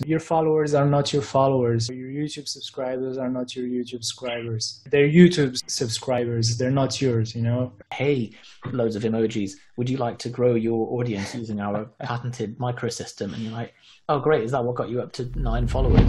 Your followers are not your followers. Your YouTube subscribers are not your YouTube subscribers. They're YouTube subscribers. They're not yours, you know? Hey, loads of emojis. Would you like to grow your audience using our patented microsystem? And you're like, oh, great. Is that what got you up to 9 followers?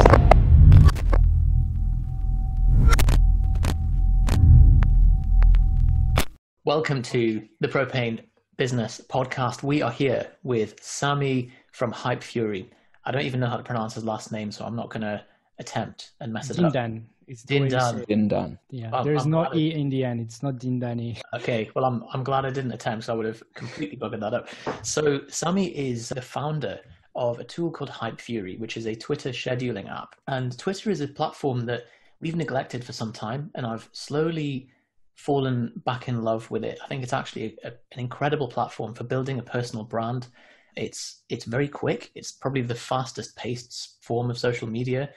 Welcome to the Propane Business Podcast. We are here with Sami from Hype Fury. I don't even know how to pronounce his last name, so I'm not going to attempt and mess it up. Dindan. It's Dindan. Dindan. Yeah, there's no E in the end. It's not Dindani. Okay, well, I'm glad I didn't attempt, so I would have completely buggered that up. So Sami is the founder of a tool called Hype Fury, which is a Twitter scheduling app. And Twitter is a platform that we've neglected for some time, and I've slowly fallen back in love with it. I think it's actually an incredible platform for building a personal brand. It's very quick. It's probably the fastest paced form of social media.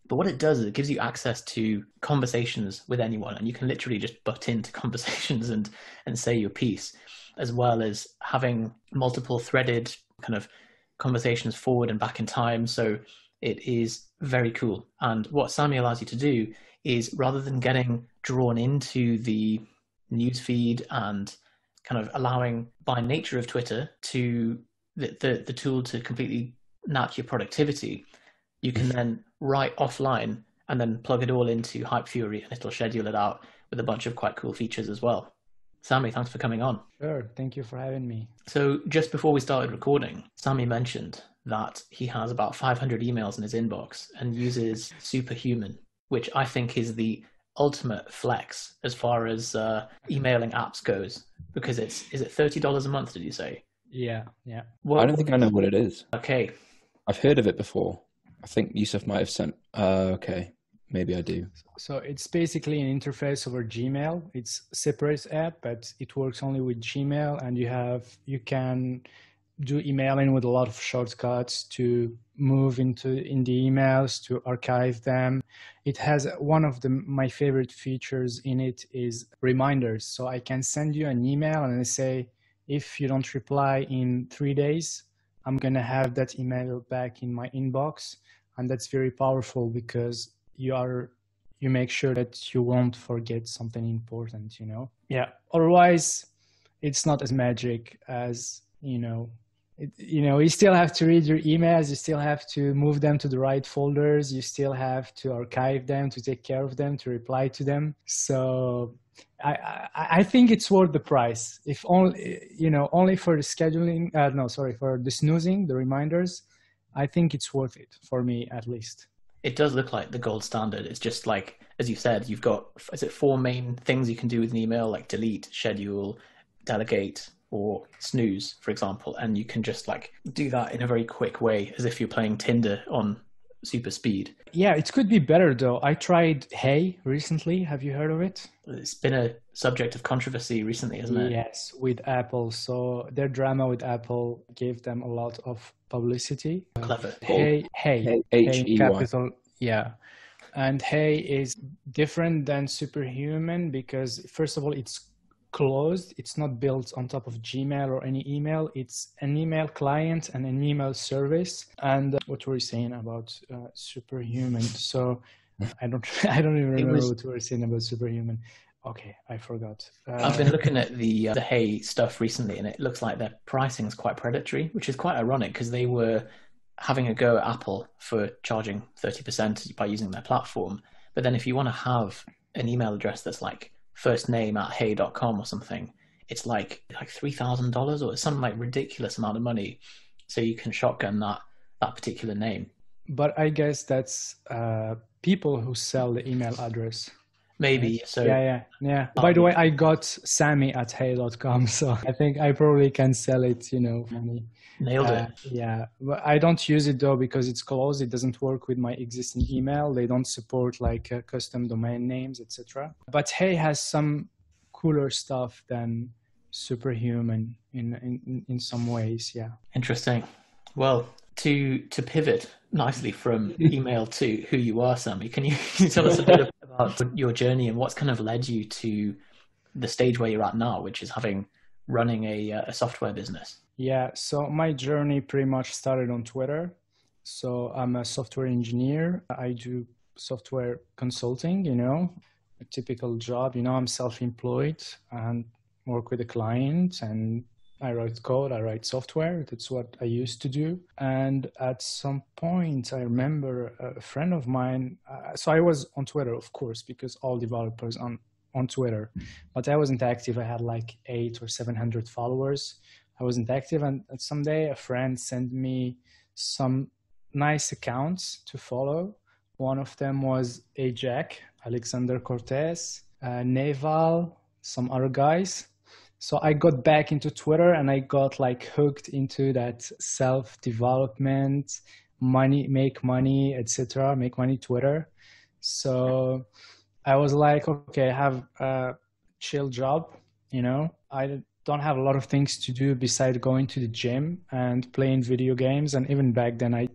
But what it does is it gives you access to conversations with anyone, and you can literally just butt into conversations and say your piece, as well as having multiple threaded kind of conversations forward and back in time. So it is very cool. And what Sami allows you to do is, rather than getting drawn into the newsfeed and kind of allowing, by nature of Twitter, to the tool to completely nap your productivity, you can then write offline and then plug it all into Hype Fury, and it'll schedule it out with a bunch of quite cool features as well. Sami, thanks for coming on. Sure, thank you for having me. So just before we started recording, Sami mentioned that he has about 500 emails in his inbox and uses Superhuman, which I think is the ultimate flex as far as emailing apps goes, because is it $30 a month, did you say? Yeah. Well, I don't think I know what it is. Okay. I've heard of it before. I think Yusuf might have sent. Okay, maybe I do. So it's basically an interface over Gmail. It's a separate app, but it works only with Gmail, and you can do emailing with a lot of shortcuts to move in the emails, to archive them. It has one of my favorite features in it is reminders. So I can send you an email and I say, if you don't reply in 3 days, I'm going to have that email back in my inbox. And that's very powerful because you make sure that you won't forget something important, you know? Yeah. Otherwise, it's not as magic as, you still have to read your emails. You still have to move them to the right folders. You still have to archive them, to take care of them, to reply to them. So I think it's worth the price. If only for the scheduling, for the snoozing, the reminders, I think it's worth it, for me at least. It does look like the gold standard. It's just like, as you said, you've got, is it 4 main things you can do with an email, like delete, schedule, delegate, or snooze, for example, and you can just like do that in a very quick way, as if you're playing Tinder on super speed. Yeah, it could be better though. I tried Hey recently. Have you heard of it? It's been a subject of controversy recently, hasn't it? Yes, with Apple. So their drama with Apple gave them a lot of publicity. Clever. Hey, H-E-Y. capital. Yeah. And Hey is different than Superhuman because, first of all, it's closed. It's not built on top of Gmail or any email. It's an email client and an email service. And what were you saying about Superhuman? So I don't even remember what we were saying about Superhuman. Okay, I forgot. I've been looking at the Hey stuff recently, and it looks like their pricing is quite predatory, which is quite ironic because they were having a go at Apple for charging 30% by using their platform. But then if you want to have an email address that's like firstname@hey.com or something, it's like $3,000 or some like ridiculous amount of money, so you can shotgun that particular name. But I guess that's people who sell the email address. Maybe. So yeah. By the way, I got Sami@hey.com, so I think I probably can sell it, money. Nailed it. Yeah, but I don't use it though because it's closed. It doesn't work with my existing email. They don't support like custom domain names, etc. But Hey has some cooler stuff than Superhuman in some ways. Yeah. Interesting. Well, to pivot nicely from email to who you are, Sami, can you tell us a bit about your journey and what's kind of led you to the stage where you're at now, which is running a software business? Yeah, so my journey pretty much started on Twitter. So I'm a software engineer. I do software consulting, a typical job. I'm self-employed and work with a client, and I write code, I write software. That's what I used to do. And at some point, I remember a friend of mine. So I was on Twitter, of course, because all developers on Twitter, but I wasn't active. I had like 800 or 700 followers. I wasn't active. And someday a friend sent me some nice accounts to follow. One of them was Ajax, Alexander Cortez, Naval, some other guys. So I got back into Twitter and I got like hooked into that self-development, make money, etc. Make money Twitter. So I was like, okay, I have a chill job, I don't have a lot of things to do besides going to the gym and playing video games. And even back then, I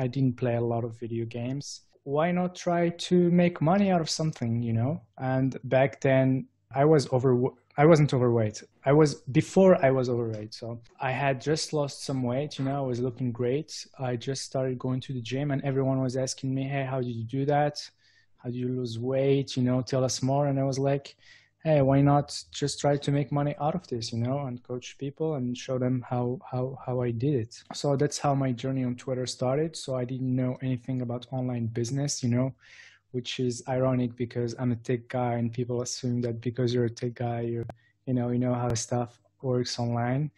didn't play a lot of video games. Why not try to make money out of something, And back then I wasn't overweight. Before I was overweight. So I had just lost some weight, I was looking great. I just started going to the gym and everyone was asking me, hey, how did you do that? How do you lose weight? Tell us more. And I was like, hey, why not just try to make money out of this, and coach people and show them how I did it. So that's how my journey on Twitter started. So I didn't know anything about online business, which is ironic because I'm a tech guy and people assume that because you're a tech guy, you know how stuff works online.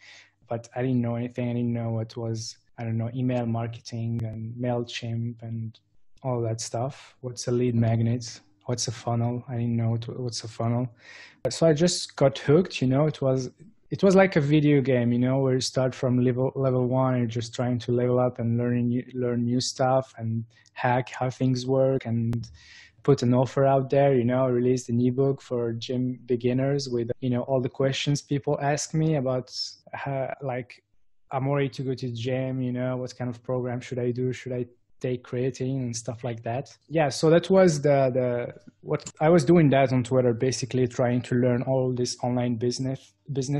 But I didn't know anything. I didn't know what was, email marketing and MailChimp and all that stuff. What's a lead magnet? What's a funnel? I didn't know what's a funnel. So I just got hooked, it was like a video game, where you start from level 1 and you're just trying to level up and learn new stuff and hack how things work and put an offer out there, released an ebook for gym beginners with, all the questions people ask me about like, I'm ready to go to the gym, what kind of program should I do? Should I take creatine and stuff like that? Yeah, so that was what I was doing that on Twitter, basically trying to learn all this online business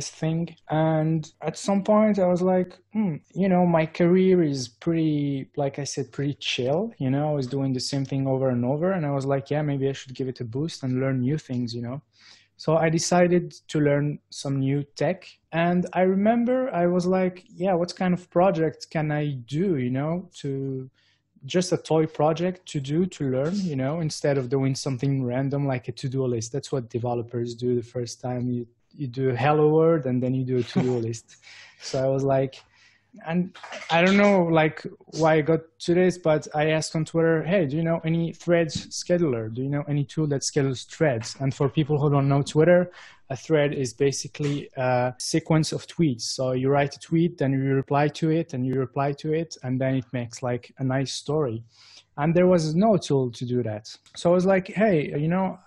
thing. And at some point I was like, my career is pretty, like I said, pretty chill. I was doing the same thing over and over, and I was like, yeah, maybe I should give it a boost and learn new things. So I decided to learn some new tech. And I remember I was like, yeah, what kind of project can I do, to just a toy project to learn, instead of doing something random like a to-do list. That's what developers do the first time. You do Hello World and then you do a to-do list. So I was like, and I don't know like why I got to this, but I asked on Twitter, hey, do you know any threads scheduler? Do you know any tool that schedules threads? And for people who don't know Twitter, a thread is basically a sequence of tweets. So you write a tweet, then you reply to it, and you reply to it, and then it makes like a nice story. And there was no tool to do that. So I was like, hey,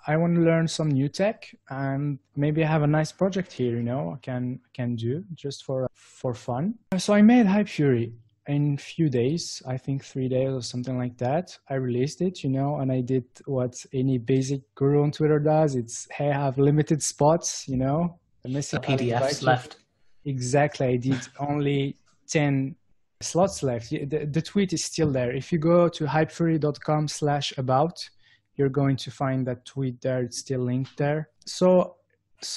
I want to learn some new tech and maybe I have a nice project here, I can do just for fun. So I made Hype Fury in a few days, I think 3 days or something like that. I released it, and I did what any basic guru on Twitter does. It's, hey, I have limited spots, the PDFs left. Exactly. I did only 10 slots left. The tweet is still there. If you go to hypefury.com/about, you're going to find that tweet there. It's still linked there. So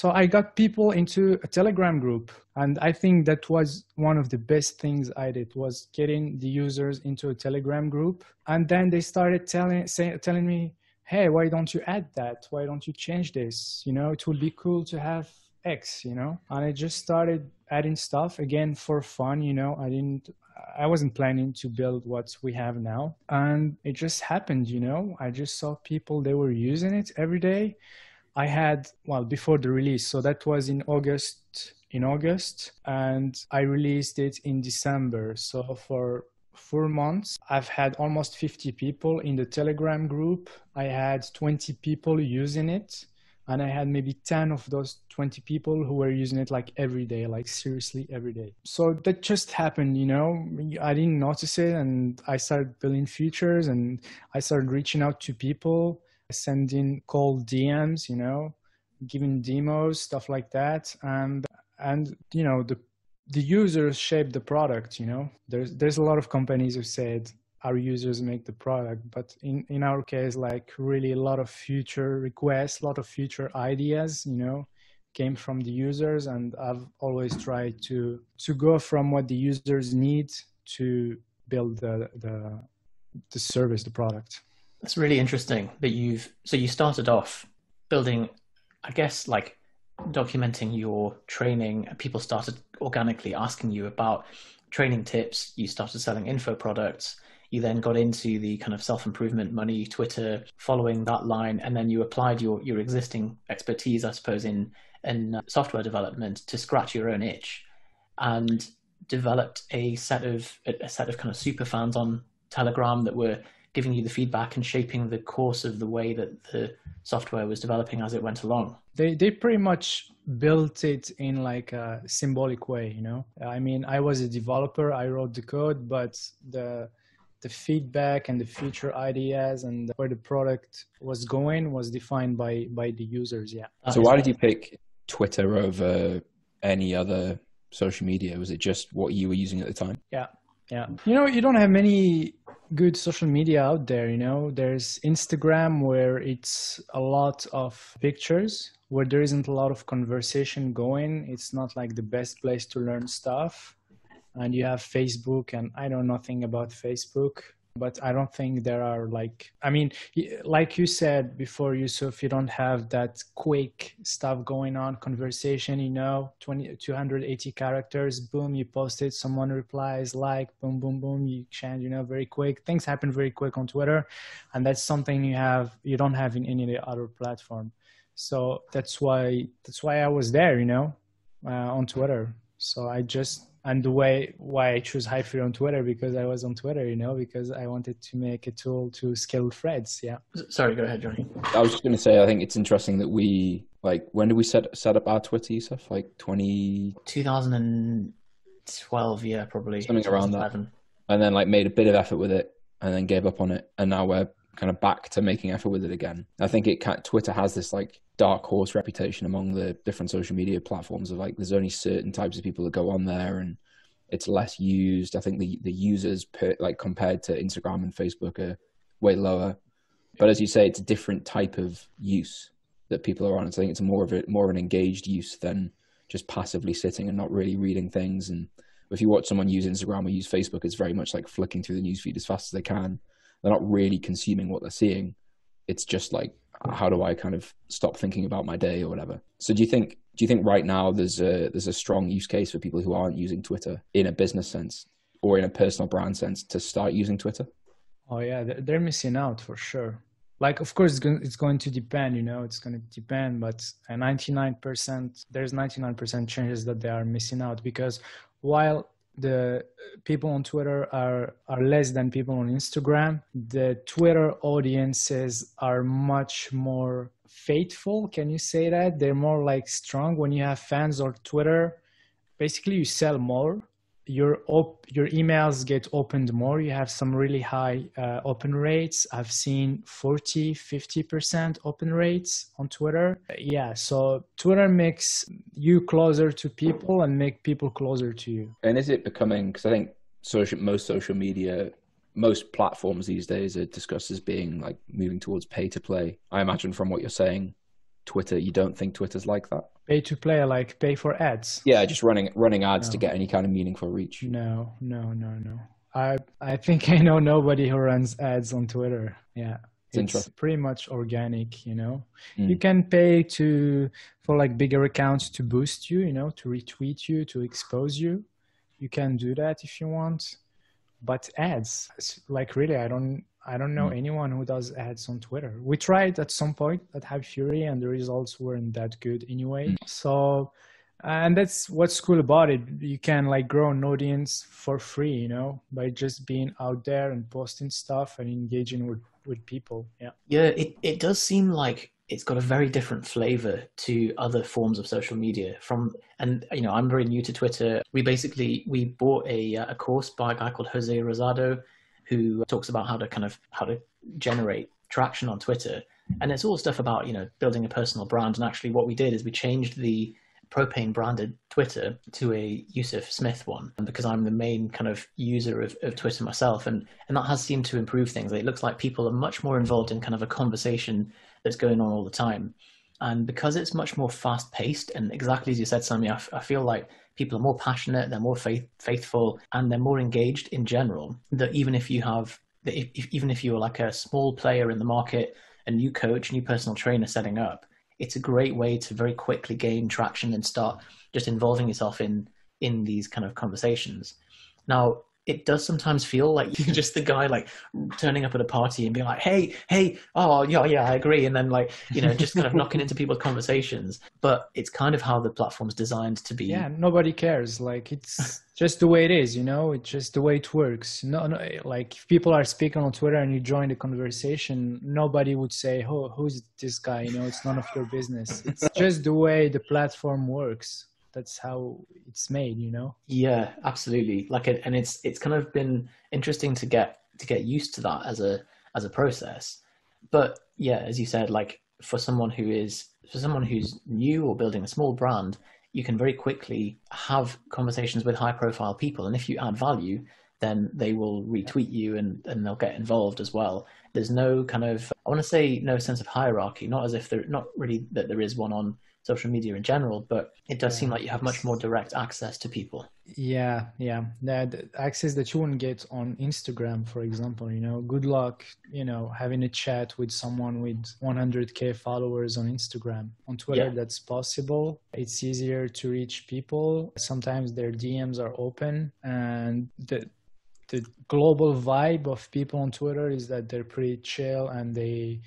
I got people into a Telegram group, and I think that was one of the best things I did, was getting the users into a Telegram group. And then they started telling me, hey, why don't you add that? Why don't you change this? It would be cool to have X, and I just started adding stuff again for fun. I wasn't planning to build what we have now, and it just happened. I just saw people, they were using it every day. I had, before the release, so that was in August, and I released it in December. So for 4 months, I've had almost 50 people in the Telegram group. I had 20 people using it. And I had maybe 10 of those 20 people who were using it like every day, like seriously every day. So that just happened, I didn't notice it. And I started building features and I started reaching out to people, sending cold DMs, giving demos, stuff like that. And the users shape the product, There's a lot of companies who said, our users make the product. But in our case, like really a lot of future requests, a lot of future ideas, came from the users, and I've always tried to go from what the users need to build the service, the product. That's really interesting that you started off building, I guess, like documenting your training. People started organically asking you about training tips. You started selling info products. You then got into the kind of self-improvement, money, Twitter, following that line. And then you applied your existing expertise, I suppose, in software development to scratch your own itch, and developed a set of kind of super fans on Telegram that were giving you the feedback and shaping the course of the way that the software was developing as it went along. They pretty much built it in like a symbolic way, I mean, I was a developer, I wrote the code, but the feedback and the future ideas and where the product was going was defined by the users. Yeah. So why did you pick Twitter over any other social media? Was it just what you were using at the time? Yeah. You don't have many good social media out there. There's Instagram, where it's a lot of pictures, where there isn't a lot of conversation going. It's not like the best place to learn stuff. And you have Facebook, and I know nothing about Facebook, but I don't think there are like you said before, Yusuf, you don't have that quick stuff going on, conversation, 280 characters, boom, you post it, someone replies, like, boom, boom, boom, you exchange, very quick. Things happen very quick on Twitter, and that's something you don't have in any other platform. So that's why I was there, on Twitter. So and why I choose Hypefury on Twitter, because I was on Twitter, because I wanted to make a tool to scale threads. Yeah. Sorry, go ahead, Johnny. I was just going to say, I think it's interesting that when did we set up our Twitter, Yusuf? Like 2012, yeah, probably. Something around that. And then made a bit of effort with it and then gave up on it. And now we're kind of back to making effort with it again. I think Twitter has this dark horse reputation among the different social media platforms of there's only certain types of people that go on there, and it's less used. I think the users compared to Instagram and Facebook are way lower. But as you say, it's a different type of use that people are on. I think it's more of an engaged use than just passively sitting and not really reading things. And if you watch someone use Instagram or use Facebook, it's very much like flicking through the newsfeed as fast as they can. They're not really consuming what they're seeing. It's just how do I kind of stop thinking about my day or whatever. So do you think right now there's a strong use case for people who aren't using Twitter in a business sense or in a personal brand sense to start using Twitter? Oh yeah, they're missing out for sure. Of course, it's going to depend, it's going to depend, but 99% chances that they are missing out, because while the people on Twitter are less than people on Instagram, the Twitter audiences are much more faithful. Can you say that? They're more strong. When you have fans on Twitter, basically you sell more. Your emails get opened more. You have some really high open rates. I've seen 40-50% open rates on Twitter. Yeah, so Twitter makes you closer to people and make people closer to you. And is it becoming, because I think most social media, most platforms these days are discussed as being moving towards pay to play. I imagine from what you're saying, Twitter, you don't think Twitter's like that? Pay to play, pay for ads? Yeah, just running ads to get any kind of meaningful reach. No. I think I know nobody who runs ads on Twitter. Yeah. It's pretty much organic, You can pay for bigger accounts to boost you, to retweet you, to expose you. You can do that if you want. But ads, really, I don't know anyone who does ads on Twitter. We tried at some point at Hypefury, and the results weren't that good anyway. So, and that's what's cool about it. You can grow an audience for free, by just being out there and posting stuff and engaging with people. Yeah. Yeah, it does seem like it's got a very different flavor to other forms of social media. I'm very new to Twitter. We bought a course by a guy called Jose Rosado, who talks about how to generate traction on Twitter. And it's all stuff about, building a personal brand. And actually what we did is we changed the Propane branded Twitter to a Yusuf Smith one, because I'm the main kind of user of Twitter myself, and that has seemed to improve things. It looks like people are much more involved in kind of a conversation that's going on all the time. And because it's much more fast paced, and exactly as you said, Sammy, I feel like people are more passionate, they're more faithful, and they're more engaged in general. That even if you have, even if you're like a small player in the market, a new coach, new personal trainer setting up, it's a great way to very quickly gain traction and start just involving yourself in these kind of conversations. Now, it does sometimes feel like you're just the guy like turning up at a party and being like, hey, oh yeah, I agree. And then like, just kind of knocking into people's conversations. But it's kind of how the platform's designed to be. Yeah, nobody cares. Like, it's just the way it is, it's just the way it works. No, like if people are speaking on Twitter and you join the conversation, nobody would say, oh, who's this guy? It's none of your business. It's just the way the platform works. That's how it's made, Yeah, absolutely. And it's kind of been interesting to get used to that as a process. But yeah, as you said, like for someone who's new or building a small brand, you can very quickly have conversations with high profile people, and if you add value, then they will retweet you and they'll get involved as well. There's no kind of, I want to say, no sense of hierarchy, not as if not really that there is one on social media in general, but it does seem like you have much more direct access to people. Yeah. The access that you wouldn't get on Instagram, for example, good luck, having a chat with someone with 100K followers on Instagram. On Twitter, that's possible. It's easier to reach people. Sometimes their DMs are open, and the global vibe of people on Twitter is that they're pretty chill and they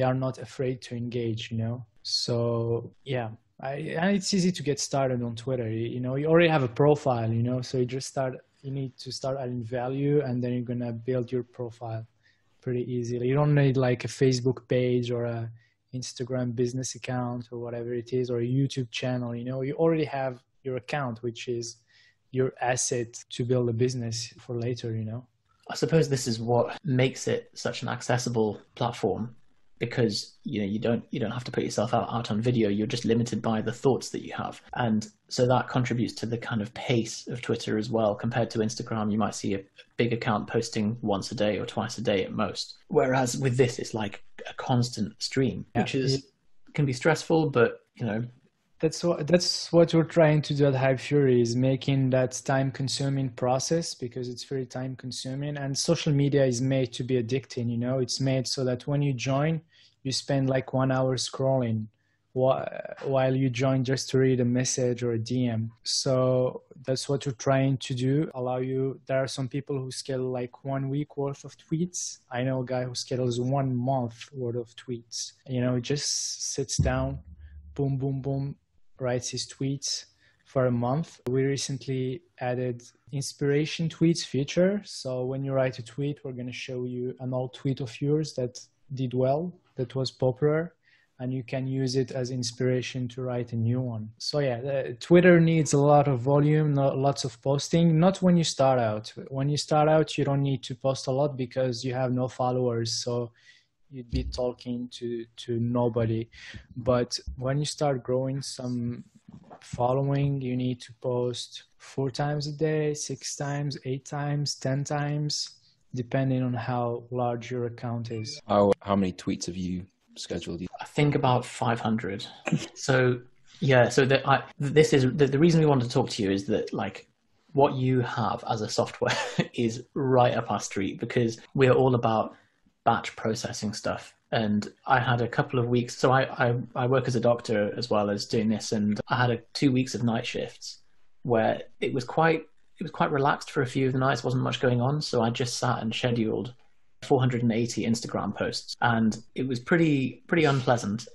are not afraid to engage, So yeah, and it's easy to get started on Twitter. You already have a profile, so you need to start adding value, and then you're going to build your profile pretty easily. You don't need like a Facebook page or a Instagram business account or whatever it is, or a YouTube channel. You already have your account, which is your asset to build a business for later, I suppose this is what makes it such an accessible platform, because you don't have to put yourself out on video. You're just limited by the thoughts that you have, and so that contributes to the kind of pace of Twitter as well. Compared to Instagram, you might see a big account posting once a day or twice a day at most, whereas with this it's like a constant stream, which can be stressful, but that's what we're trying to do at Hype Fury, is making that time-consuming process, because it's very time-consuming, and social media is made to be addicting. It's made so that when you join, you spend like 1 hour scrolling while you join just to read a message or a DM. So that's what we're trying to do. There are some people who schedule like 1 week worth of tweets. I know a guy who schedules 1 month worth of tweets. Just sits down, boom, boom, boom, writes his tweets for a month. We recently added inspiration tweets feature. So when you write a tweet, we're going to show you an old tweet of yours that did well, that was popular, and you can use it as inspiration to write a new one. So yeah, Twitter needs a lot of volume, lots of posting. Not when you start out. When you start out, you don't need to post a lot because you have no followers. So you'd be talking to nobody. But when you start growing some following, you need to post 4 times a day, 6 times, 8 times, 10 times, depending on how large your account is. How many tweets have you scheduled? I think about 500. So yeah, so this is the reason we wanted to talk to you, is that like what you have as a software is right up our street, because we're all about batch processing stuff. And I had a couple of weeks, so I work as a doctor as well as doing this, and I had 2 weeks of night shifts where it was quite relaxed for a few of the nights, wasn't much going on. So I just sat and scheduled 480 Instagram posts, and it was pretty unpleasant.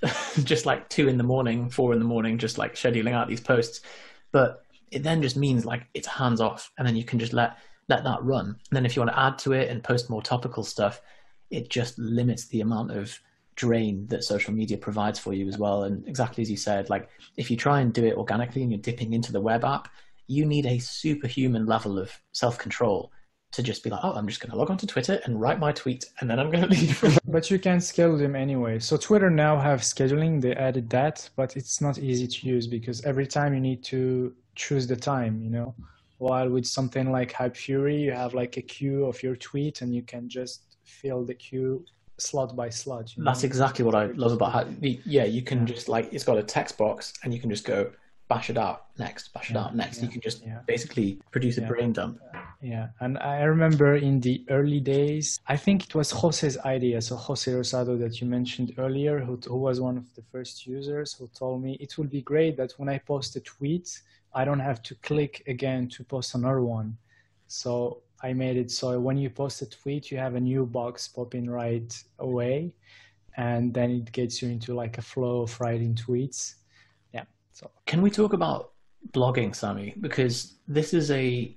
Just like 2 in the morning, 4 in the morning, just like scheduling out these posts. But it then just means like it's hands off, and then you can just let that run. And then if you want to add to it and post more topical stuff, it just limits the amount of drain that social media provides for you as well. And exactly as you said, like if you try and do it organically and you're dipping into the web app, you need a superhuman level of self-control to just be like, oh, I'm just going to log on to Twitter and write my tweet and then I'm going to leave. But you can schedule them anyway. So Twitter now have scheduling, they added that, but it's not easy to use because every time you need to choose the time, you know. While with something like Hype Fury, you have like a queue of your tweet and you can just fill the queue slot by slot. That's exactly what I love about how, you can just like, it's got a text box and you can just go bash it out next, bash it out next. You can just basically produce a brain dump. Yeah, and I remember in the early days, I think it was Jose's idea, so Jose Rosado that you mentioned earlier, who was one of the first users, who told me it would be great that when I post a tweet, I don't have to click again to post another one. So I made it so when you post a tweet, you have a new box popping right away, and then it gets you into like a flow of writing tweets. Yeah. So can we talk about blogging, Sami? Because this is a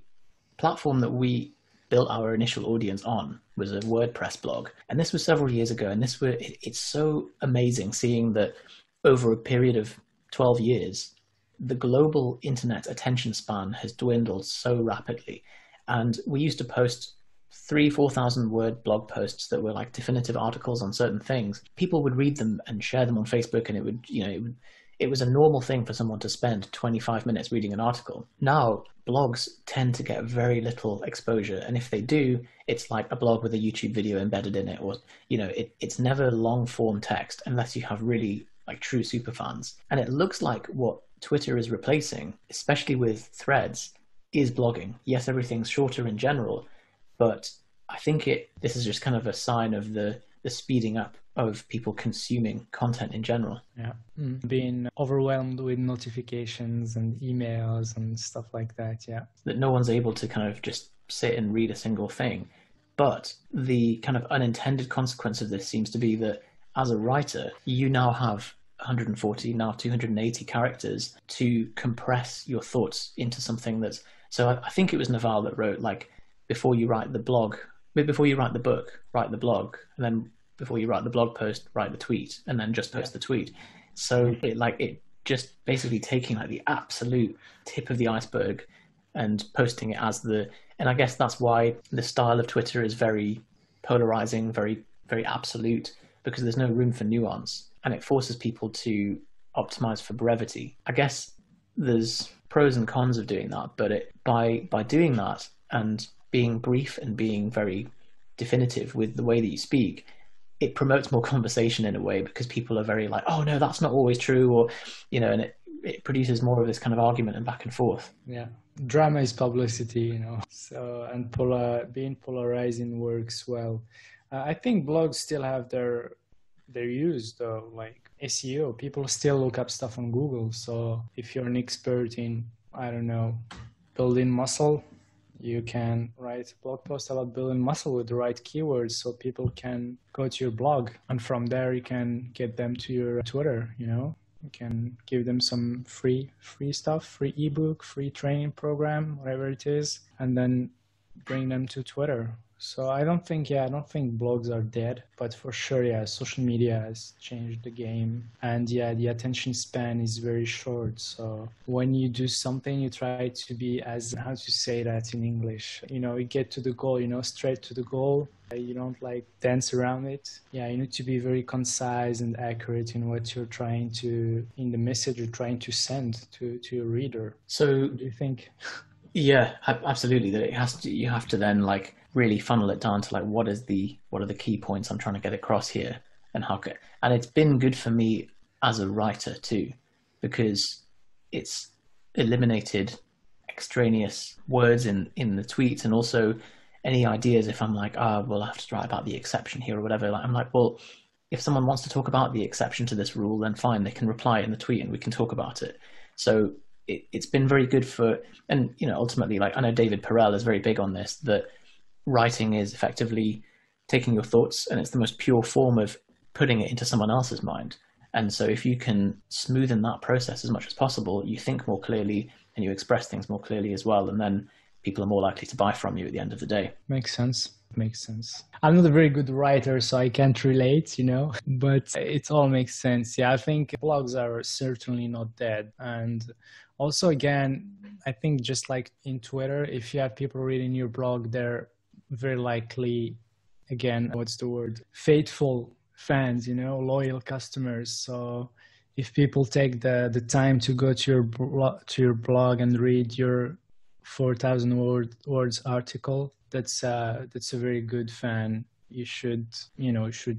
platform that we built our initial audience on, was a WordPress blog, and this was several years ago. And it's so amazing seeing that over a period of 12 years, the global internet attention span has dwindled so rapidly. And we used to post 4,000 word blog posts that were like definitive articles on certain things. People would read them and share them on Facebook, and it was a normal thing for someone to spend 25 minutes reading an article. Now, blogs tend to get very little exposure. And if they do, it's like a blog with a YouTube video embedded in it, or, it's never long form text unless you have really like true super fans. And it looks like what Twitter is replacing, especially with threads, is blogging. Yes, everything's shorter in general, but I think this is just kind of a sign of the speeding up of people consuming content in general. Yeah, being overwhelmed with notifications and emails and stuff like that. Yeah, that no one's able to kind of just sit and read a single thing. But the kind of unintended consequence of this seems to be that as a writer, you now have 140, now 280 characters to compress your thoughts into something that's... So I think it was Naval that wrote, like, before you write the book, write the blog, and then before you write the blog post, write the tweet, and then just post the tweet. So it just basically taking like the absolute tip of the iceberg and posting it as and I guess that's why the style of Twitter is very polarizing, very, very absolute, because there's no room for nuance, and it forces people to optimize for brevity. I guess there's pros and cons of doing that, but by doing that and being brief and being very definitive with the way that you speak, it promotes more conversation in a way, because people are very like, oh no, that's not always true, or and it produces more of this kind of argument and back and forth. Yeah, drama is publicity, so, and being polarizing works well. I think blogs still have their use though, like SEO. People still look up stuff on Google. So if you're an expert in, I don't know, building muscle, you can write a blog post about building muscle with the right keywords, so people can go to your blog, and from there you can get them to your Twitter. You can give them some free stuff, free ebook, free training program, whatever it is, and then bring them to Twitter. So I don't think blogs are dead, but for sure, social media has changed the game, and the attention span is very short. So when you do something, you try to be how to say that in English, you get to the goal, straight to the goal. You don't like dance around it. Yeah, you need to be very concise and accurate in what you're trying to, in the message you're trying to send to your reader. So what do you think? Yeah, absolutely. That you have to then like really funnel it down to like what are the key points I'm trying to get across here, and and it's been good for me as a writer too, because it's eliminated extraneous words in the tweets, and also any ideas if I'm like, well, I have to write about the exception here or whatever. Like, I'm like, well, if someone wants to talk about the exception to this rule, then fine, they can reply in the tweet and we can talk about it. So it's been very good for, and ultimately, like I know David Perel is very big on this, that writing is effectively taking your thoughts, and it's the most pure form of putting it into someone else's mind. And so if you can smoothen that process as much as possible, you think more clearly and you express things more clearly as well, and then people are more likely to buy from you at the end of the day. Makes sense. I'm not a very good writer, so I can't relate, but it all makes sense. Yeah, I think blogs are certainly not dead. And also, again, I think just like in Twitter, if you have people reading your blog, they're very likely, again, what's the word? Faithful fans, loyal customers. So if people take the time to go to your blog and read your 4,000 words article, that's a very good fan. You should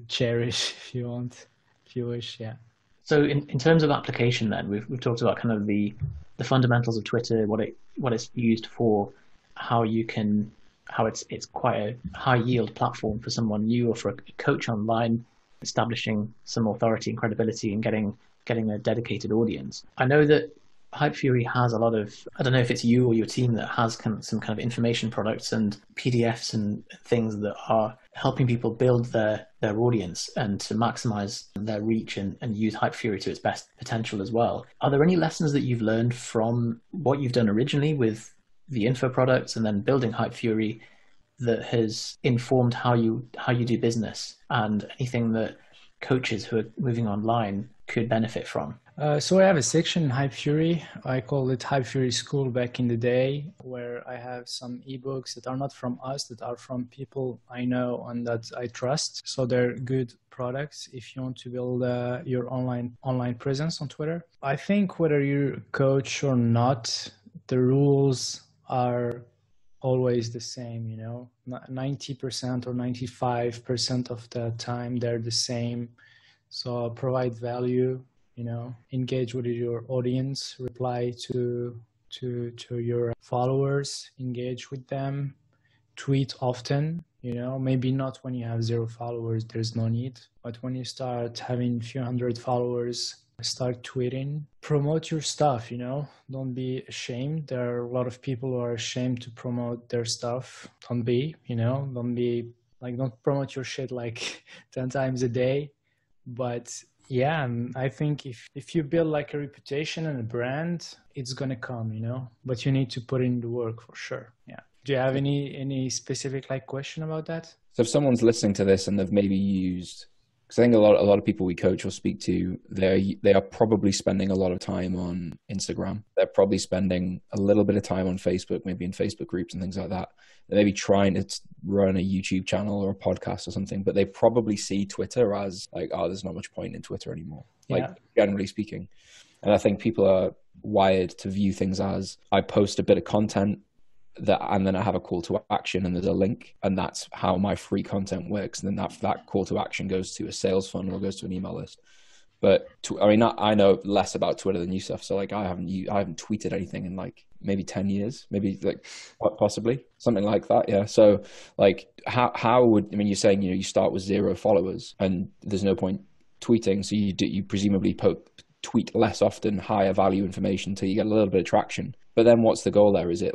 cherish if you want, if you wish. Yeah. So in terms of application, then we've talked about kind of the fundamentals of Twitter, what it's used for, how it's quite a high yield platform for someone new or for a coach online, establishing some authority and credibility and getting a dedicated audience. I know that Hypefury has a lot of, I don't know if it's you or your team that has some kind of information products and PDFs and things that are helping people build their audience and to maximize their reach and use Hypefury to its best potential as well. Are there any lessons that you've learned from what you've done originally with the info products and then building Hypefury that has informed how you do business, and anything that coaches who are moving online could benefit from? So I have a section in Hypefury. I call it Hypefury School back in the day, where I have some ebooks that are not from us, that are from people I know and that I trust. So they're good products if you want to build your online presence on Twitter. I think whether you're a coach or not, the rules are always the same, 90% or 95% of the time they're the same. So provide value, engage with your audience, reply to your followers, engage with them, tweet often, maybe not when you have 0 followers, there's no need. But when you start having a few hundred followers, start tweeting, promote your stuff, don't be ashamed. There are a lot of people who are ashamed to promote their stuff. Don't be, don't promote your shit like 10 times a day. But yeah, I think if you build like a reputation and a brand, it's going to come, but you need to put in the work for sure. Yeah. Do you have any specific question about that? So if someone's listening to this and they've maybe used, because I think a lot of people we coach or speak to, they are probably spending a lot of time on Instagram. They're probably spending a little bit of time on Facebook, maybe in Facebook groups and things like that. They may be trying to run a YouTube channel or a podcast or something, but they probably see Twitter as there's not much point in Twitter anymore, generally speaking. And I think people are wired to view things as, I post a bit of content and then I have a call to action and there's a link, and that's how my free content works. And then that call to action goes to a sales funnel or goes to an email list. But I know less about Twitter than you, stuff. So I haven't tweeted anything in maybe 10 years, maybe possibly something like that. Yeah. So how would, you're saying, you start with 0 followers and there's no point tweeting. So you presumably tweet less often, higher value information until you get a little bit of traction. But then what's the goal there? Is it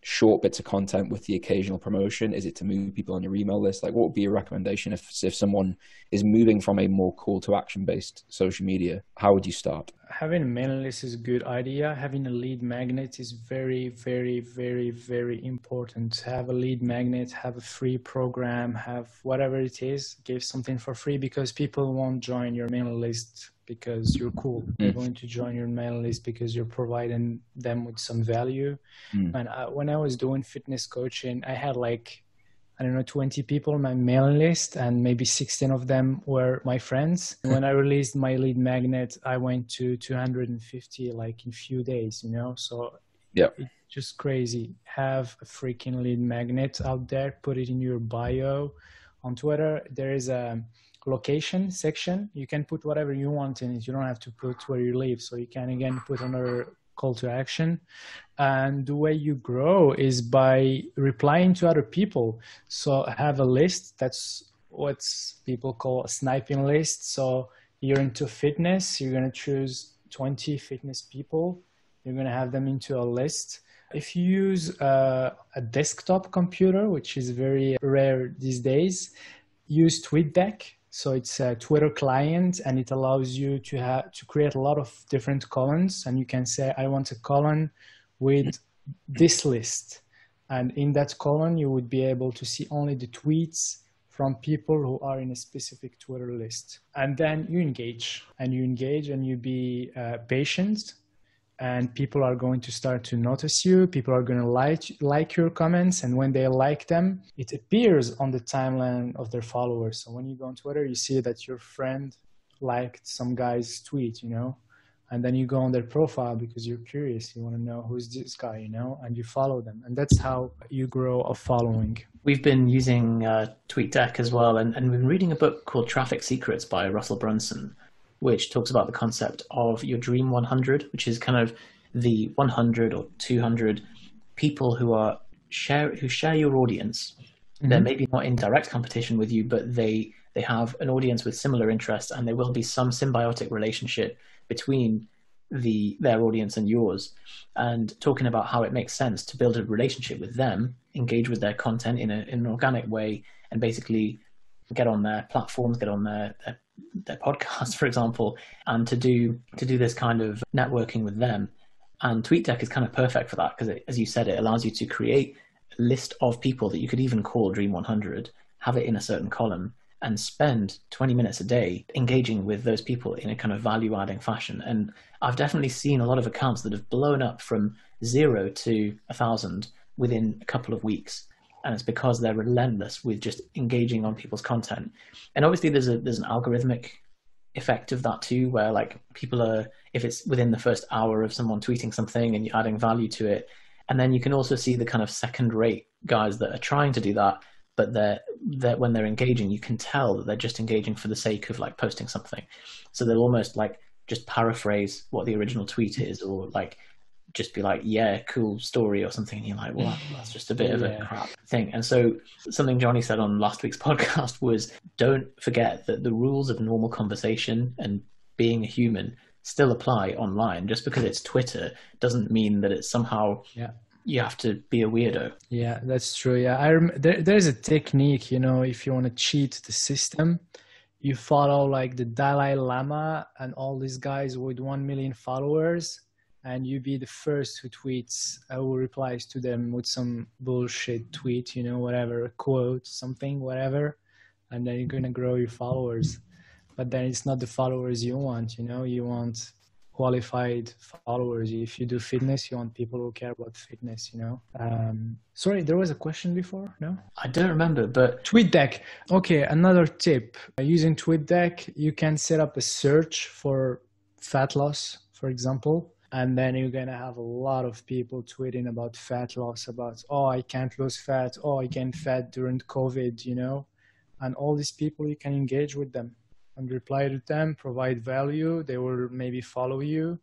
short bits of content with the occasional promotion? Is it to move people on your email list? What would be your recommendation if someone is moving from a more call to action based social media? How would you start? Having a mailing list is a good idea. Having a lead magnet is very, very, very, very important. Have a lead magnet, have a free program, have whatever it is, give something for free, because people won't join your mailing list because you're cool. They're going to join your mailing list because you're providing them with some value. And when I was doing fitness coaching, I had 20 people on my mailing list, and maybe 16 of them were my friends. When I released my lead magnet, I went to 250 in a few days, So yeah, it's just crazy. Have a freaking lead magnet out there, put it in your bio. On Twitter, there is a location section. You can put whatever you want in it. You don't have to put where you live. So you can again put another call to action. And the way you grow is by replying to other people. So have a list. That's what people call a sniping list. So you're into fitness. You're going to choose 20 fitness people. You're going to have them into a list. If you use a desktop computer, which is very rare these days, use TweetDeck. So it's a Twitter client, and it allows you to create a lot of different columns. And you can say, I want a column with this list. And in that column, you would be able to see only the tweets from people who are in a specific Twitter list. And then you engage and you be patient. and people are going to start to notice you. People are going to like your comments, and when they like them, it appears on the timeline of their followers. So when you go on Twitter, you see that your friend liked some guy's tweet, and then you go on their profile because you're curious. You want to know who's this guy, and you follow them. And that's how you grow a following. We've been using TweetDeck as well, and we've been reading a book called Traffic Secrets by Russell Brunson, which talks about the concept of your Dream 100, which is kind of the 100 or 200 people who share your audience. Mm-hmm. They're maybe not in direct competition with you, but they have an audience with similar interests, and there will be some symbiotic relationship between their audience and yours. And talking about how it makes sense to build a relationship with them, engage with their content in an organic way, and basically get on their platforms, get on their podcasts, for example, and to do this kind of networking with them. And TweetDeck is kind of perfect for that because, as you said, it allows you to create a list of people that you could even call Dream 100, have it in a certain column, and spend 20 minutes a day engaging with those people in a kind of value-adding fashion. And I've definitely seen a lot of accounts that have blown up from 0 to 1,000 within a couple of weeks. And it's because they're relentless with just engaging on people's content. And obviously there's an algorithmic effect of that too, where like people are, if it's within the first hour of someone tweeting something and you're adding value to it. And then you can also see the kind of second-rate guys that are trying to do that, but they're when they're engaging, you can tell that they're just engaging for the sake of like posting something. So they'll almost like just paraphrase what the original tweet is, or like just be like, yeah, cool story or something. And you're like, well, that's just a bit of a crap thing. And so something Johnny said on last week's podcast was, don't forget that the rules of normal conversation and being a human still apply online. Just because it's Twitter doesn't mean that it's somehow you have to be a weirdo. Yeah, that's true. Yeah, there's a technique, if you want to cheat the system, you follow like the Dalai Lama and all these guys with 1 million followers, and you be the first who tweets, who replies to them with some bullshit tweet, whatever, a quote, something, whatever, and then you're going to grow your followers. But then it's not the followers you want, you want qualified followers. If you do fitness, you want people who care about fitness, Sorry, there was a question before, no? I don't remember, but... TweetDeck. Okay, another tip. Using TweetDeck, you can set up a search for fat loss, for example, and then you're going to have a lot of people tweeting about fat loss, about, oh, I can't lose fat, oh, I gained fat during COVID, and all these people, you can engage with them and reply to them, provide value. They will maybe follow you.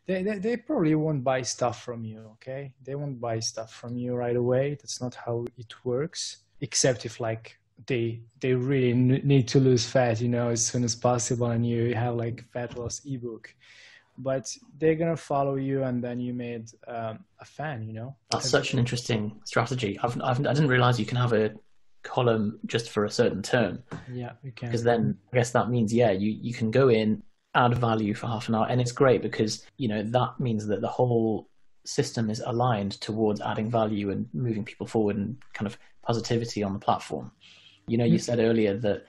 They probably won't buy stuff from you, okay? They won't buy stuff from you right away. That's not how it works, except if like they really need to lose fat, as soon as possible, and you have like fat loss ebook. But they're going to follow you, and then you made a fan, That's such an interesting strategy. I didn't realize you can have a column just for a certain term. Yeah, you can. Because then I guess that means, you can go in, add value for half an hour. And it's great because, that means that the whole system is aligned towards adding value and moving people forward and kind of positivity on the platform. You said earlier that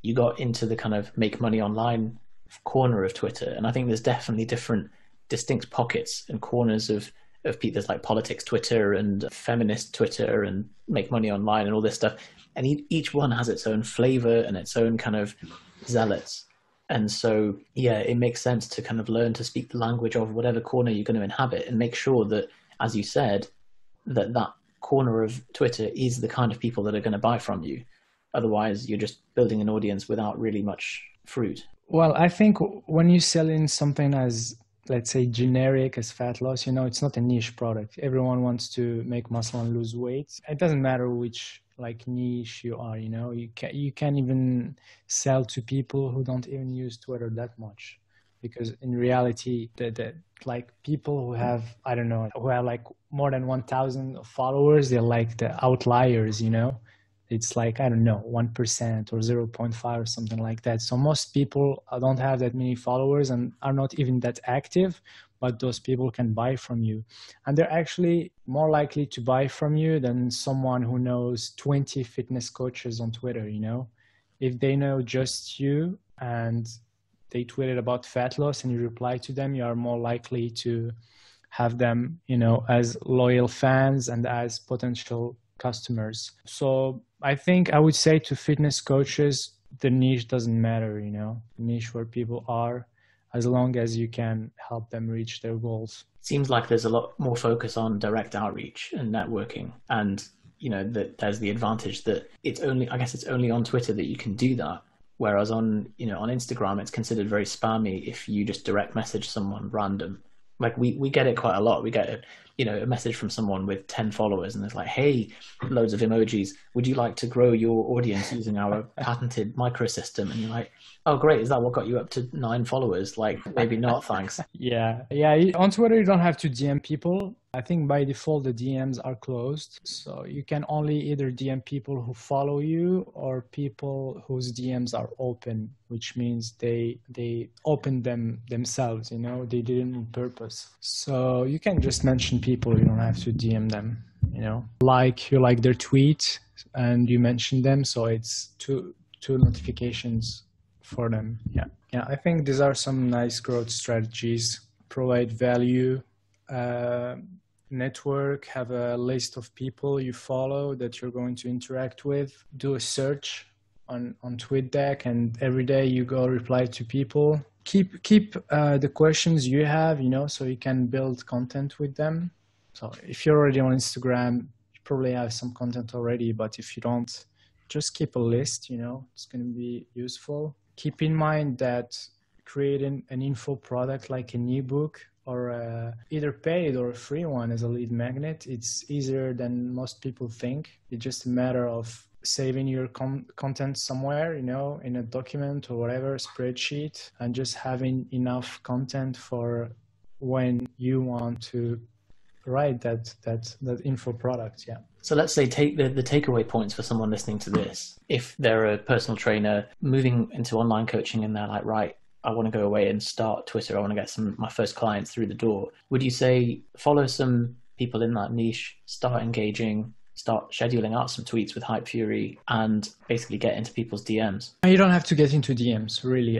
you got into the kind of make money online corner of Twitter. And I think there's definitely different distinct pockets and corners of people. There's like politics Twitter and feminist Twitter and make money online and all this stuff. And each one has its own flavor and its own kind of zealots. And so, it makes sense to kind of learn to speak the language of whatever corner you're going to inhabit and make sure that, as you said, that corner of Twitter is the kind of people that are going to buy from you. Otherwise, you're just building an audience without really much fruit. Well, I think when you sell in something as, let's say, generic as fat loss, it's not a niche product. Everyone wants to make muscle and lose weight. It doesn't matter which like niche you are, you can even sell to people who don't even use Twitter that much, because in reality, the like people who have, I don't know, who have like more than 1,000 followers, they're like the outliers, It's like, I don't know, 1% or 0.5 or something like that. So most people don't have that many followers and are not even that active, but those people can buy from you. And they're actually more likely to buy from you than someone who knows 20 fitness coaches on Twitter, If they know just you and they tweeted about fat loss and you reply to them, you are more likely to have them, as loyal fans and as potential customers. So I think I would say to fitness coaches, the niche doesn't matter, niche where people are, as long as you can help them reach their goals. Seems like there's a lot more focus on direct outreach and networking, and that there's the advantage that it's only on Twitter that you can do that. Whereas on Instagram, it's considered very spammy if you just direct message someone random. Like we get it quite a lot. We get a message from someone with 10 followers and it's like, hey, loads of emojis. Would you like to grow your audience using our patented microsystem? And you're like, oh, great. Is that what got you up to 9 followers? Like, maybe not, thanks. Yeah. On Twitter, you don't have to DM people. I think by default, the DMs are closed. So you can only either DM people who follow you or people whose DMs are open, which means they opened them themselves, they did it on purpose. So you can just mention people, you don't have to DM them, like you like their tweet and you mention them. So it's two notifications for them. Yeah. I think these are some nice growth strategies. Provide value, network, have a list of people you follow that you're going to interact with, do a search on TweetDeck, and every day you go reply to people. Keep the questions you have, so you can build content with them. So if you're already on Instagram, you probably have some content already, but if you don't, just keep a list, it's going to be useful. Keep in mind that creating an info product like an ebook or either paid or a free one as a lead magnet, it's easier than most people think. It's just a matter of saving your content somewhere, in a document or whatever, spreadsheet, and just having enough content for when you want to write that info product. Yeah. So let's say take the takeaway points for someone listening to this. If they're a personal trainer moving into online coaching and they're like, right, I want to go away and start Twitter, I want to get my first clients through the door. Would you say follow some people in that niche, start engaging, start scheduling out some tweets with Hype Fury, and basically get into people's DMs? You don't have to get into DMs, really.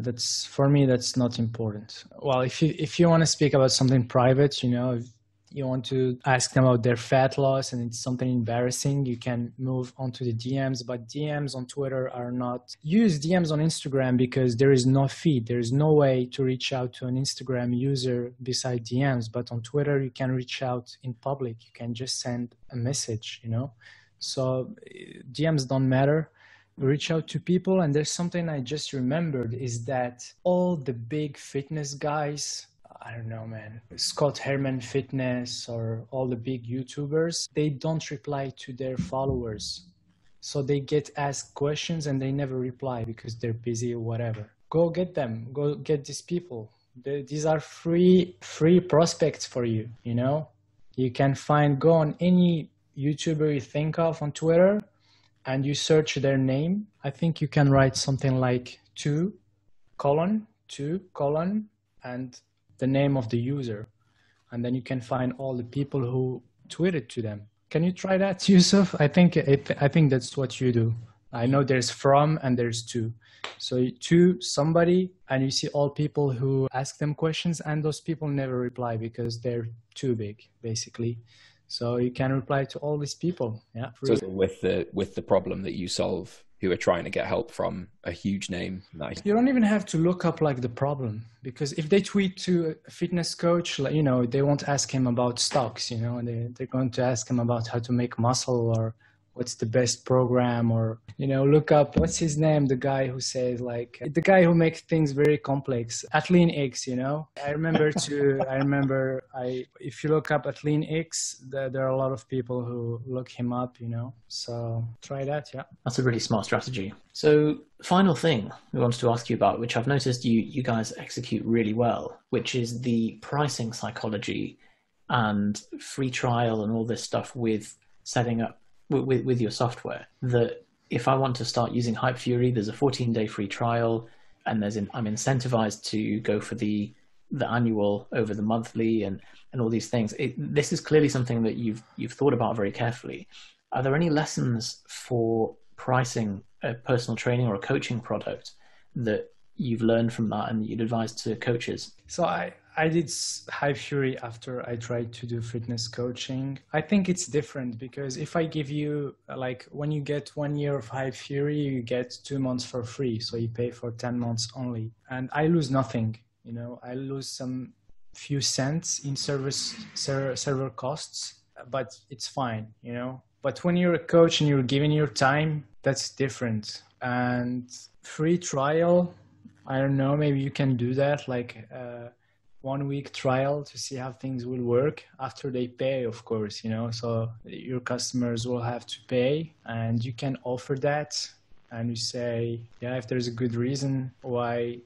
That's, for me, that's not important. Well, if you want to speak about something private, you want to ask them about their fat loss and it's something embarrassing, you can move onto the DMs. But DMs on Twitter are not... Use DMs on Instagram because there is no feed. There is no way to reach out to an Instagram user beside DMs. But on Twitter, you can reach out in public. You can just send a message, So DMs don't matter. Reach out to people. And there's something I just remembered is that all the big fitness guys... I don't know, man, Scott Herman Fitness or all the big YouTubers, they don't reply to their followers. So they get asked questions and they never reply because they're busy or whatever. Go get them. Go get these people. These are free prospects for you, You can go on any YouTuber you think of on Twitter and you search their name. I think you can write something like 2:, and the name of the user, and then you can find all the people who tweeted to them. Can you try that, Yusuf? I think that's what you do. I know there's from and there's to. So to somebody, and you see all people who ask them questions, and those people never reply because they're too big, basically. So you can reply to all these people. Yeah. So with the problem that you solve, who are trying to get help from a huge name. Nice. You don't even have to look up the problem, because if they tweet to a fitness coach, they won't ask him about stocks, they're going to ask him about how to make muscle or what's the best program, or, look up, what's his name? The guy who says the guy who makes things very complex, Athlean X, if you look up Athlean X, there are a lot of people who look him up, so try that. Yeah. That's a really smart strategy. So final thing we wanted to ask you about, which I've noticed you guys execute really well, which is the pricing psychology and free trial and all this stuff with setting up with your software. That if I want to start using Hype Fury, there's a 14-day free trial, and I'm incentivized to go for the annual over the monthly and all these things. This is clearly something that you've thought about very carefully. Are there any lessons for pricing a personal training or a coaching product that you've learned from that and you'd advise to coaches? So I did Hype Fury after I tried to do fitness coaching. I think it's different because if I give you, like, when you get 1 year of Hype Fury, you get 2 months for free. So you pay for 10 months only. And I lose nothing, you know, I lose some few cents in server costs, but it's fine, you know. But when you're a coach and you're giving your time, that's different. And free trial, I don't know, maybe you can do that, like 1 week trial to see how things will work after they pay, of course, you know. So your customers will have to pay, and you can offer that. And you say, yeah, if there's a good reason why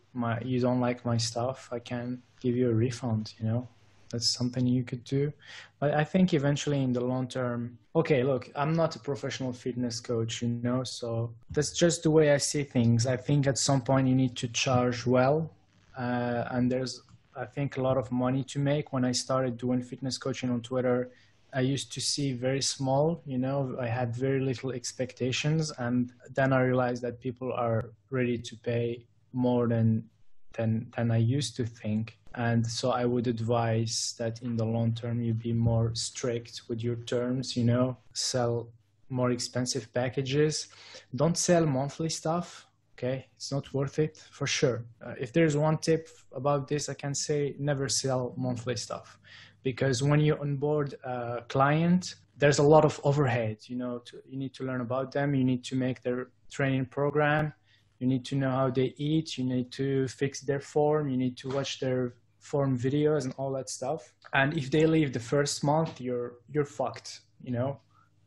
you don't like my stuff, I can give you a refund, you know. That's something you could do. But I think eventually in the long term, okay, look, I'm not a professional fitness coach, you know, so that's just the way I see things. I think at some point you need to charge well. And there's, I think, a lot of money to make. When I started doing fitness coaching on Twitter, I used to see very small, you know, I had very little expectations. And then I realized that people are ready to pay more than I used to think. And so I would advise that in the long term, you be more strict with your terms, you know, sell more expensive packages. Don't sell monthly stuff. Okay. It's not worth it for sure. If there's one tip about this, I can say never sell monthly stuff, because when you onboard a client, there's a lot of overhead, you know, you need to learn about them. You need to make their training program. You need to know how they eat. You need to fix their form. You need to watch their form videos and all that stuff. And if they leave the first month, you're fucked, you know,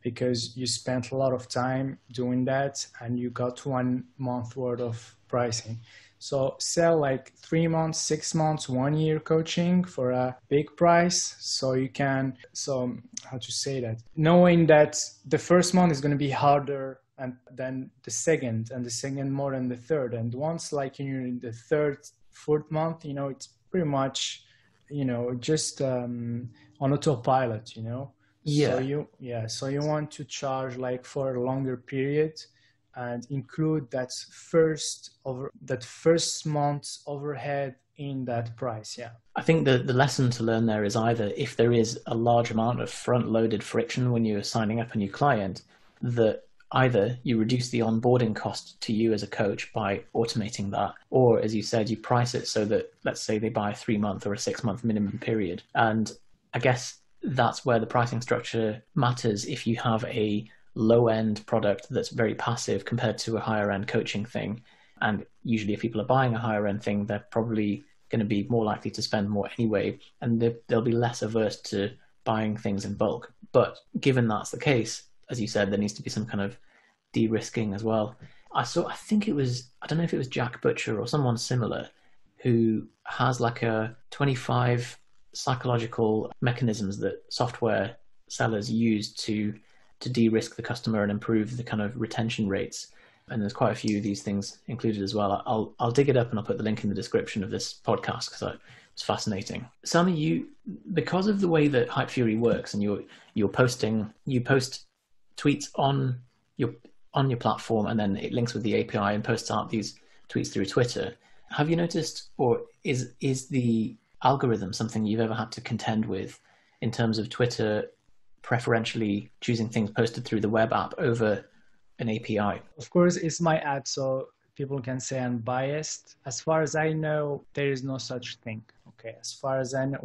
because you spent a lot of time doing that and you got 1 month worth of pricing. So sell like 3 months, 6 months, 1 year coaching for a big price. So you can, so how to say that? Knowing that the first month is going to be harder and then the second, and the second more than the third. And once like you're in the third, fourth month, you know, it's pretty much, you know, just on autopilot, you know. Yeah. So you want to charge like for a longer period and include that first month's overhead in that price. Yeah. I think the lesson to learn there is either if there is a large amount of front-loaded friction when you're signing up a new client, that either you reduce the onboarding cost to you as a coach by automating that, or as you said, you price it so that, let's say they buy a 3-month or a 6-month minimum period. And I guess that's where the pricing structure matters. If you have a low-end product that's very passive compared to a higher-end coaching thing, and usually if people are buying a higher-end thing, they're probably going to be more likely to spend more anyway, and they'll be less averse to buying things in bulk. But given that's the case, as you said, there needs to be some kind of de-risking as well. I think it was, I don't know if it was Jack Butcher or someone similar, who has like a 25 psychological mechanisms that software sellers use to de-risk the customer and improve the kind of retention rates. And there's quite a few of these things included as well. I'll dig it up and I'll put the link in the description of this podcast because it's fascinating. Sami, because of the way that Hype Fury works, and you post tweets on your platform, and then it links with the API and posts out these tweets through Twitter. Have you noticed, or is the algorithm something you've ever had to contend with in terms of Twitter preferentially choosing things posted through the web app over an API? Of course, it's my ad, so people can say I'm biased. As far as I know, there is no such thing. Okay, as far as I know,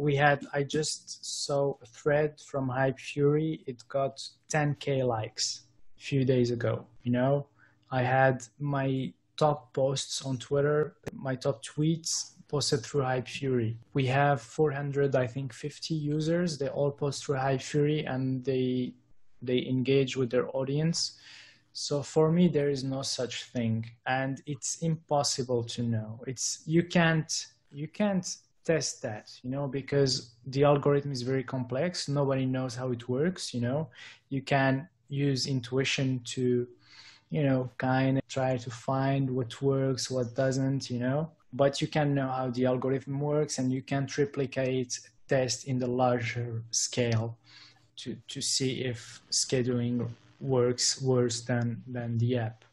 I just saw a thread from Hype Fury. It got 10K likes a few days ago. You know, I had my top posts on Twitter, my top tweets posted through Hype Fury. We have 450 users. They all post through Hype Fury and they engage with their audience. So for me, there is no such thing, and it's impossible to know. You can't test that, you know, because the algorithm is very complex. Nobody knows how it works, you know. You can use intuition to, you know, kind of try to find what works, what doesn't, you know. But you can know how the algorithm works, and you can replicate a test in the larger scale to see if scheduling works worse than the app.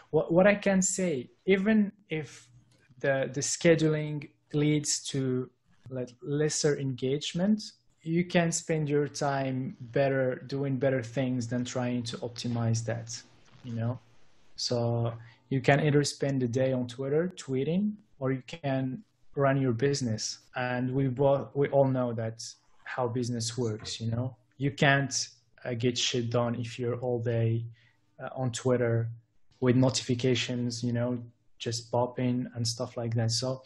What I can say, even if the scheduling leads to lesser engagement, you can spend your time better doing better things than trying to optimize that, you know? So you can either spend the day on Twitter tweeting, or you can run your business. And we all know that's how business works, you know? You can't get shit done if you're all day on Twitter with notifications, you know, just popping and stuff like that. So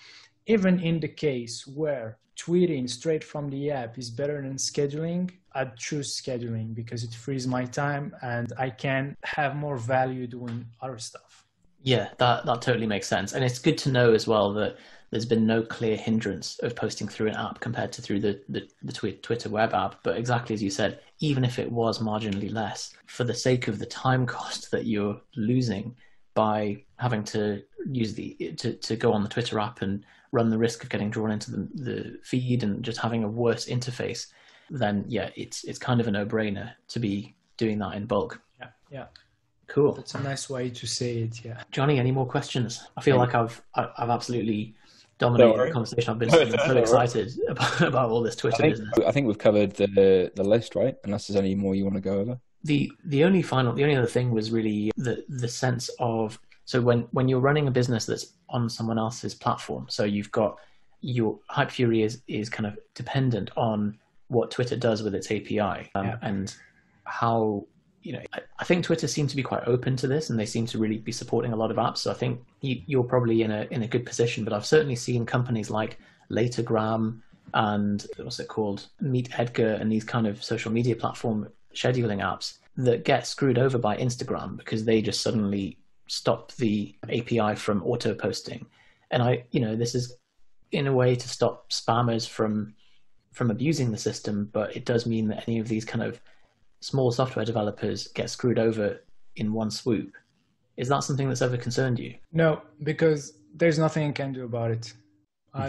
even in the case where tweeting straight from the app is better than scheduling, I'd choose scheduling because it frees my time and I can have more value doing other stuff. Yeah, that totally makes sense. And it's good to know as well that there's been no clear hindrance of posting through an app compared to through the Twitter web app. But exactly as you said, even if it was marginally less, for the sake of the time cost that you're losing by having to use to go on the Twitter app and run the risk of getting drawn into the feed and just having a worse interface, then yeah, it's kind of a no-brainer to be doing that in bulk. Yeah. Cool. That's a nice way to say it. Yeah. Johnny, any more questions? I feel like I've absolutely dominated the conversation. I've been so excited about all this Twitter business. I think we've covered the list, right? Unless there's any more you want to go over. The only other thing was really the sense of, so when you're running a business that's on someone else's platform, so you've got your Hype Fury is kind of dependent on what Twitter does with its API, and how, you know, I think Twitter seems to be quite open to this, and they seem to really be supporting a lot of apps. So I think you're probably in a good position. But I've certainly seen companies like Latergram and what's it called, Meet Edgar, and these kind of social media platform scheduling apps that get screwed over by Instagram because they just suddenly stop the API from auto posting. And this is in a way to stop spammers from abusing the system, but it does mean that any of these kind of small software developers get screwed over in one swoop. Is that something that's ever concerned you? No, because there's nothing you can do about it.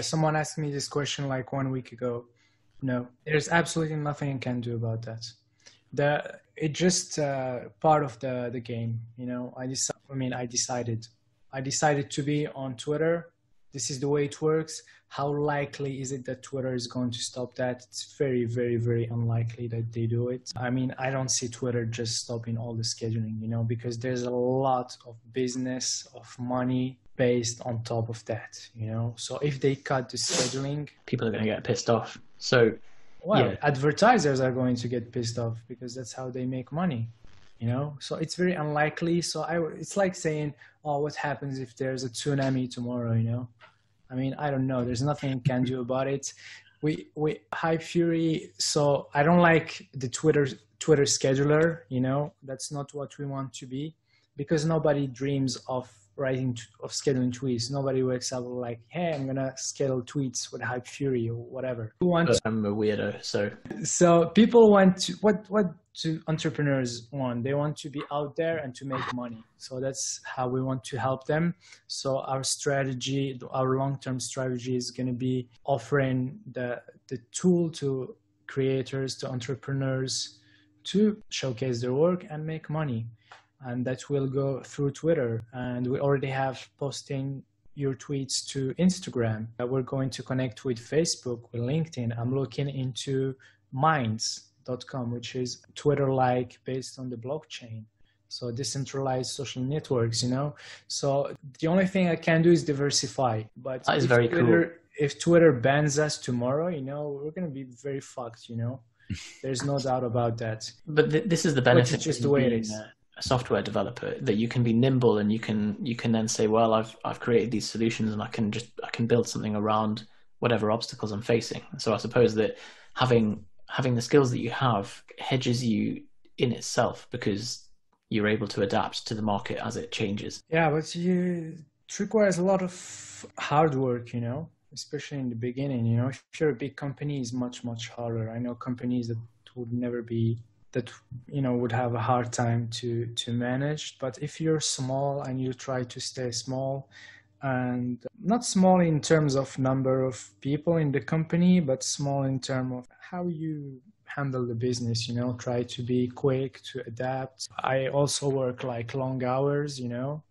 Someone asked me this question like 1 week ago. No, there's absolutely nothing you can do about that. It's just part of the game, you know. I decided to be on Twitter. This is the way it works. How likely is it that Twitter is going to stop that? It's very, very, very unlikely that they do it. I mean, I don't see Twitter just stopping all the scheduling, you know, because there's a lot of business, of money based on top of that, you know. So if they cut the scheduling, people are going to get pissed off. So, advertisers are going to get pissed off because that's how they make money, you know. So it's very unlikely. So it's like saying, oh, what happens if there's a tsunami tomorrow, you know? I mean, I don't know. There's nothing you can do about it. We Hype Fury. So I don't like the Twitter scheduler, you know. That's not what we want to be, because nobody dreams of scheduling tweets. Nobody wakes up like, hey, I'm gonna schedule tweets with Hype Fury or whatever. I'm a weirdo, so people want to what do entrepreneurs want? They want to be out there and to make money. So that's how we want to help them. So our strategy, our long-term strategy, is going to be offering the tool to creators, to entrepreneurs, to showcase their work and make money. And that will go through Twitter. And we already have posting your tweets to Instagram. We're going to connect with Facebook, with LinkedIn. I'm looking into Minds.com, which is Twitter-like based on the blockchain. So decentralized social networks, you know. So the only thing I can do is diversify. But that is very cool. If Twitter bans us tomorrow, you know, we're going to be very fucked, you know. There's no doubt about that. But this is the benefit. It's just the way it is. A software developer, that you can be nimble and you can then say, well, I've created these solutions and I can build something around whatever obstacles I'm facing. So I suppose that having the skills that you have hedges you in itself, because you're able to adapt to the market as it changes. Yeah, but it requires a lot of hard work, you know, especially in the beginning. You know, if you're a big company, it's much, much harder. I know companies that would never be, that, you know, would have a hard time to manage. But if you're small and you try to stay small, and not small in terms of number of people in the company, but small in terms of how you handle the business, you know, try to be quick, to adapt. I also work like long hours, you know,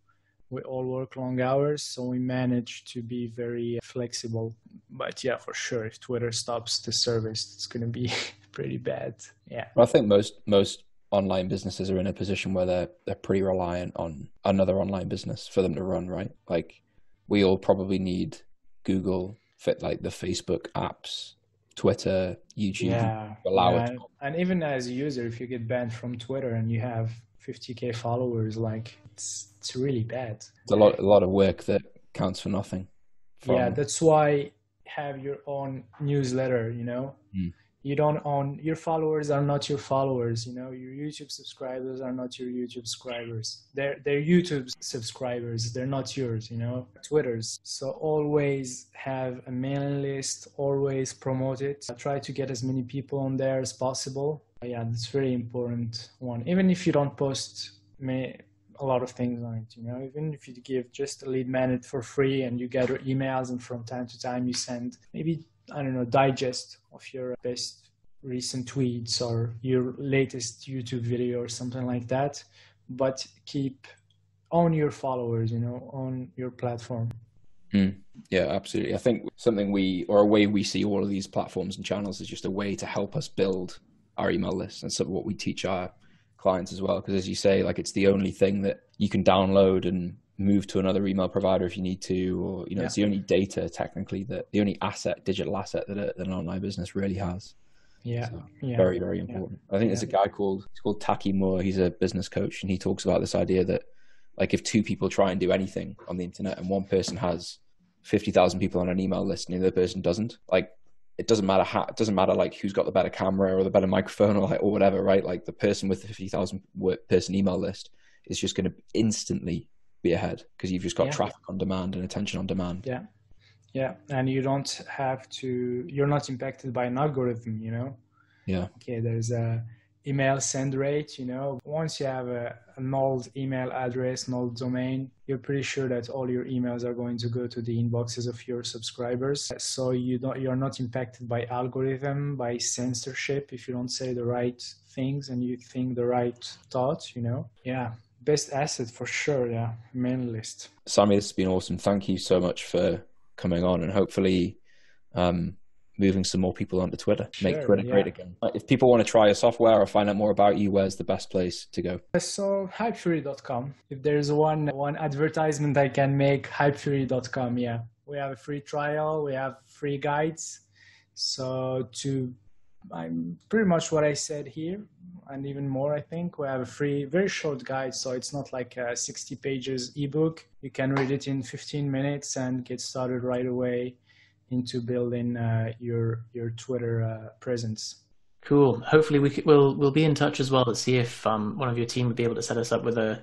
We all work long hours, so we manage to be very flexible. But yeah, for sure, if Twitter stops the service, it's going to be pretty bad. Yeah. Well, I think most online businesses are in a position where they're pretty reliant on another online business for them to run, right? Like we all probably need Google, like the Facebook apps, Twitter, YouTube, allow it. And even as a user, if you get banned from Twitter and you have 50K followers, like it's really bad. It's a lot of work that counts for nothing. Yeah, that's why have your own newsletter, you know. You don't own, your followers are not your followers, you know. Your YouTube subscribers are not your YouTube subscribers. They're YouTube subscribers, they're not yours, you know. Twitter's. So always have a mailing list, always promote it. Try to get as many people on there as possible. Yeah, that's very important one. Even if you don't post a lot of things on it, you know, even if you give just a lead magnet for free and you get your emails and from time to time you send maybe, I don't know, digest of your best recent tweets or your latest YouTube video or something like that, but own your followers, you know, on your platform. Yeah, absolutely. I think a way we see all of these platforms and channels is just a way to help us build our email list, and some of what we teach our clients as well. Because as you say, like it's the only thing that you can download and move to another email provider if you need to, or you know, it's the only data technically the only digital asset that an online business really has. Very, very important. I think there's a guy called Taki Moore. He's a business coach, and he talks about this idea that like if two people try and do anything on the internet and one person has 50,000 people on an email list and the other person doesn't, like it doesn't matter like who's got the better camera or the better microphone or whatever, right? Like the person with the 50,000 person email list is just going to instantly be ahead because you've just got traffic on demand and attention on demand. And you're not impacted by an algorithm, you know. There's a email send rate, you know. Once you have an old email address, an old domain, you're pretty sure that all your emails are going to go to the inboxes of your subscribers. So you're not impacted by algorithm, by censorship if you don't say the right things and you think the right thought, you know. Best asset for sure. Mail list. Sami, this has been awesome. Thank you so much for coming on, and hopefully moving some more people onto Twitter, make Twitter great again. If people want to try your software or find out more about you, where's the best place to go? So hypefury.com. If there's one advertisement I can make, hypefury.com. We have a free trial, we have free guides. So I'm pretty much what I said here and even more. I think we have a free, very short guide. So it's not like a 60 pages ebook. You can read it in 15 minutes and get started right away into building your Twitter presence. Cool. Hopefully we'll be in touch as well to see if one of your team would be able to set us up with a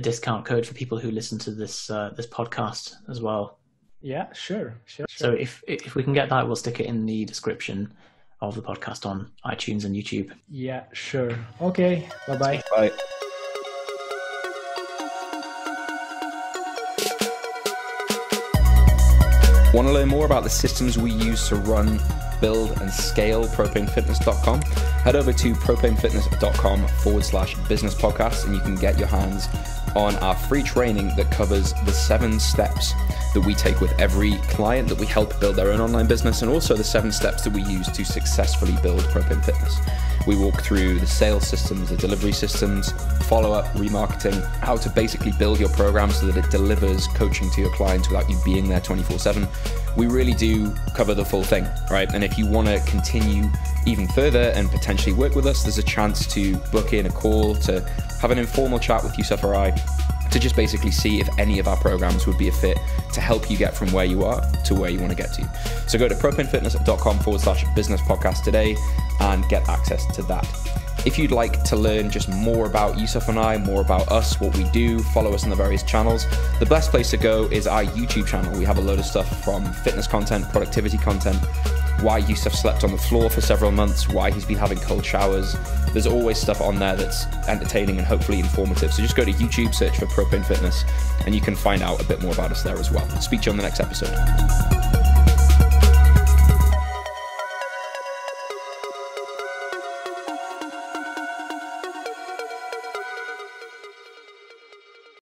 discount code for people who listen to this podcast as well. Yeah, sure. So if we can get that, we'll stick it in the description of the podcast on iTunes and YouTube. Yeah, sure. Okay. Bye-bye. Bye. Want to learn more about the systems we use to run, build, and scale propanefitness.com? Head over to propanefitness.com/business podcast, and you can get your hands on our free training that covers the 7 steps that we take with every client that we help build their own online business, and also the 7 steps that we use to successfully build Propane Fitness. We walk through the sales systems, the delivery systems, follow-up, remarketing, how to basically build your program so that it delivers coaching to your clients without you being there 24/7. We really do cover the full thing, right? And if you want to continue even further and potentially work with us, there's a chance to book in a call to have an informal chat with Yusuf or I to just basically see if any of our programs would be a fit to help you get from where you are to where you want to get to. So go to propanefitness.com/business podcast today and get access to that. If you'd like to learn just more about Yusuf and I, more about us, what we do, follow us on the various channels, the best place to go is our YouTube channel. We have a load of stuff from fitness content, productivity content, why Yusuf slept on the floor for several months, why he's been having cold showers. There's always stuff on there that's entertaining and hopefully informative. So just go to YouTube, search for Propane Fitness, and you can find out a bit more about us there as well. Speak to you on the next episode.